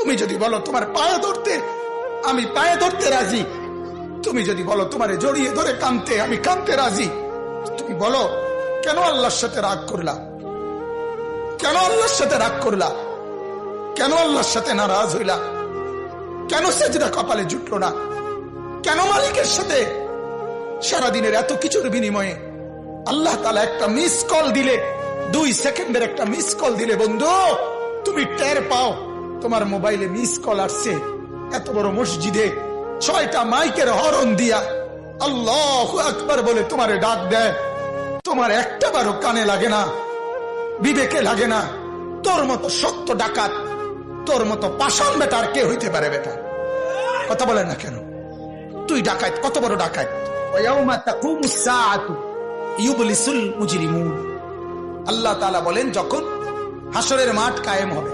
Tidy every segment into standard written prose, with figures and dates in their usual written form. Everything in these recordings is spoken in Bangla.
তুমি যদি বলো তোমার পায়ে ধরতে, আমি পায়ে ধরতে রাজি। তুমি যদি বলো তোমারে জড়িয়ে ধরে কাঁদতে, আমি কাঁদতে রাজি। তুমি বলো কেন আল্লাহর সাথে রাগ করলা, কেন আল্লাহর সাথে রাগ করলা, কেন আল্লাহর সাথে নারাজ হইলা, কেন সেজদা কপালে জুটলো না, কেন মালিকের সাথে সারাদিনের এত কিছুর বিনিময়ে আল্লাহ তাআলা একটা মিস কল দিলে, 2 সেকেন্ডের একটা মিস কল দিলে বন্ধু তুমি টের পাও তোমার মোবাইলে মিস কল আসছে। এত বড় মসজিদে 6টা মাইকের হরন দিয়া আল্লাহু আকবার বলে তোমারে ডাক দেয়, তোমার একটা বারও কানে লাগে না, বিবেকে লাগে না। তোর মতো সত্য ডাকাত, তোর মতো পাষাণ বেটা আর কে হইতে পারে? বেটা কথা বলেন না কেন? তুই ডাকাত, কত বড় ডাকাত। আল্লাহ তাআলা বলেন যখন হাসরের মাঠ কায়েম হবে,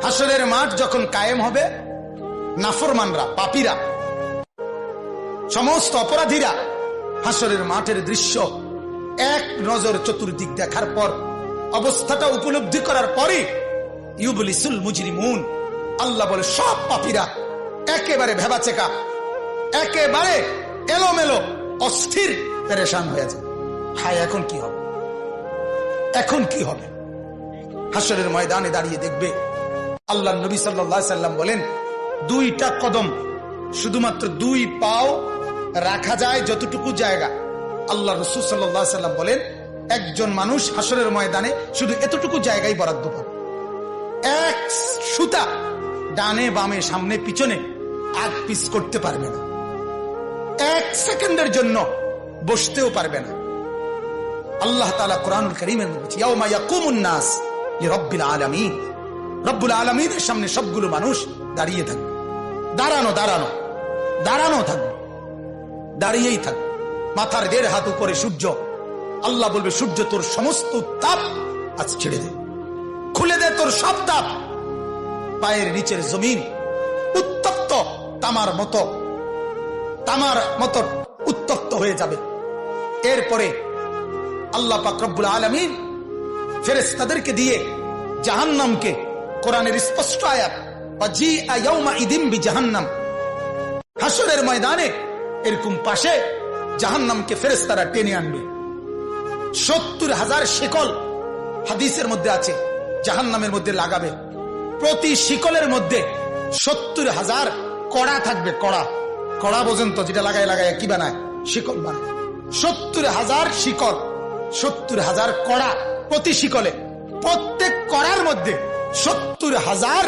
হাসরের মাঠ যখন কায়েম হবে, নাফরমানরা, পাপীরা, সমস্ত অপরাধীরা হাসরের মাঠের দৃশ্য এক নজর চতুর্দিক দেখার পর, অবস্থাটা উপলব্ধি করার পরে ইউবলিসুল মুজরিমুন, আল্লাহ বলে সব পাপীরা একেবারে ভেবাচেকা, একেবারে এলোমেলো, অস্থির, পেরেশান হয়ে যায়। হায় এখন কি হবে, এখন কি হবে? হাসরের ময়দানে দাঁড়িয়ে দেখবে আল্লাহ নবী সাল্লাল্লাহু আলাইহি সাল্লাম বলেন 2টা কদম, শুধুমাত্র 2 পাও রাখা যায় যতটুকু জায়গা। আল্লাহ রাসূল সাল্লাল্লাহু আলাইহি সাল্লাম বলেন একজন মানুষ হাসরের ময়দানে শুধু এতটুকু জায়গায় বরাদ্দ পাবে। এক সুতা ডানে বামে সামনে পিছনে আগ পিছ করতে পারবে না, 1 সেকেন্ডের জন্য বসতেও পারবে না। আল্লাহ তাআলা কোরআনুল কারীমের মধ্যে ইয়াউমা ইয়াকুমুন নাস লিরাব্বিল আলামিন, রব্বুল আলামিনের সামনে সবগুলো মানুষ দাঁড়িয়ে থাকবে, দাঁড়ানো দাঁড়ানো দাঁড়ানো থাকবে, দাঁড়িয়েই থাকবে। মাথার 1.5 হাত উপরে সূর্য, আল্লাহ বলবে সূর্য তোর সমস্ত তাপ আজ ছেড়ে দে, খুলে দে তোর সব তাপ। পায়ের নিচের জমিন উত্তপ্ত তামার মতো, তামার মতো উত্তপ্ত হয়ে যাবে। এরপরে আল্লাহ পাক রব্বুল আলামিন ফেরেশতাদেরকে দিয়ে জাহান্নামকে, কোরআনের স্পষ্ট আয়াত ওয়াজিআ ইয়াউমাইযিন বিজাহান্নাম, হাসরের ময়দানে এরকম পাশে জাহান্নামকে ফেরেশতারা টেনে আনবে। 70,000 শিকল হাদিসের মধ্যে আছে জাহান্নামের মধ্যে লাগাবে। প্রতি শিকলের মধ্যে 70,000 কড়া থাকবে। কড়া, কড়া বোঝেন তো, যেটা লাগায় লাগায় কি বানায়, শিকল বানায়। 70,000 শিকল, 70,000 কড়া প্রতি শিকলে, প্রত্যেক কড়ার মধ্যে 70,000